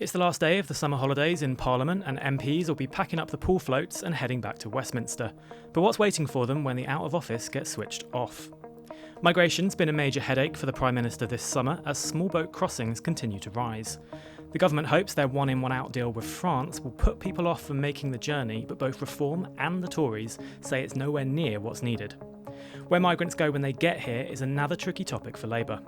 It's the last day of the summer holidays in Parliament, and MPs will be packing up the pool floats and heading back to Westminster. But what's waiting for them when the out of office gets switched off? Migration's been a major headache for the Prime Minister this summer as small boat crossings continue to rise. The government hopes their one in, one out deal with France will put people off from making the journey, but both Reform and the Tories say it's nowhere near what's needed. Where migrants go when they get here is another tricky topic for Labour.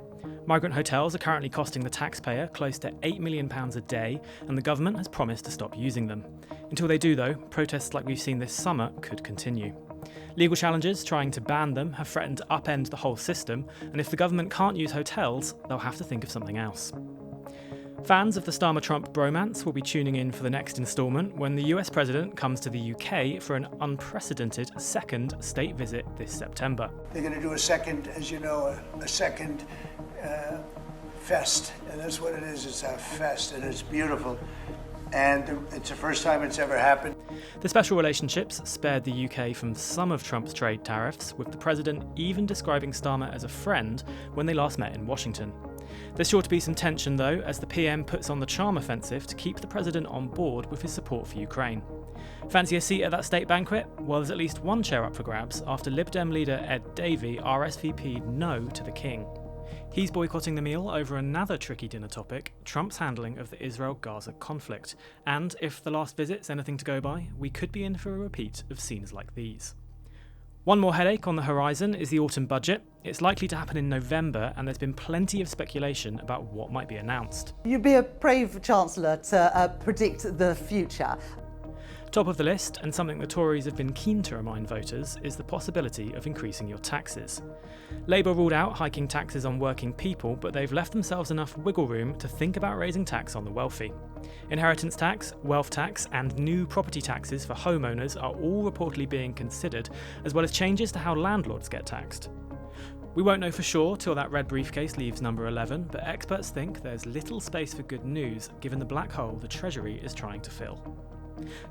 Migrant hotels are currently costing the taxpayer close to £8 million a day, and the government has promised to stop using them. Until they do, though, protests like we've seen this summer could continue. Legal challenges trying to ban them have threatened to upend the whole system, and if the government can't use hotels, they'll have to think of something else. Fans of the Starmer-Trump bromance will be tuning in for the next instalment when the US President comes to the UK for an unprecedented second state visit this September. They're going to do a second, as you know, a second fest, and that's what it is. It's a fest, and it's beautiful, and it's the first time it's ever happened. The special relationships spared the UK from some of Trump's trade tariffs, with the President even describing Starmer as a friend when they last met in Washington. There's sure to be some tension, though, as the PM puts on the charm offensive to keep the President on board with his support for Ukraine. Fancy a seat at that state banquet? Well, there's at least one chair up for grabs after Lib Dem leader Ed Davey RSVP'd no to the King. He's boycotting the meal over another tricky dinner topic, Trump's handling of the Israel-Gaza conflict. And if the last visit's anything to go by, we could be in for a repeat of scenes like these. One more headache on the horizon is the autumn budget. It's likely to happen in November, and there's been plenty of speculation about what might be announced. You'd be a brave Chancellor to predict the future. Top of the list, and something the Tories have been keen to remind voters, is the possibility of increasing your taxes. Labour ruled out hiking taxes on working people, but they've left themselves enough wiggle room to think about raising tax on the wealthy. Inheritance tax, wealth tax, and new property taxes for homeowners are all reportedly being considered, as well as changes to how landlords get taxed. We won't know for sure till that red briefcase leaves number 11, but experts think there's little space for good news given the black hole the Treasury is trying to fill.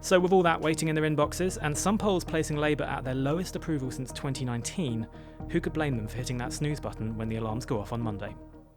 So with all that waiting in their inboxes, and some polls placing Labour at their lowest approval since 2019, who could blame them for hitting that snooze button when the alarms go off on Monday?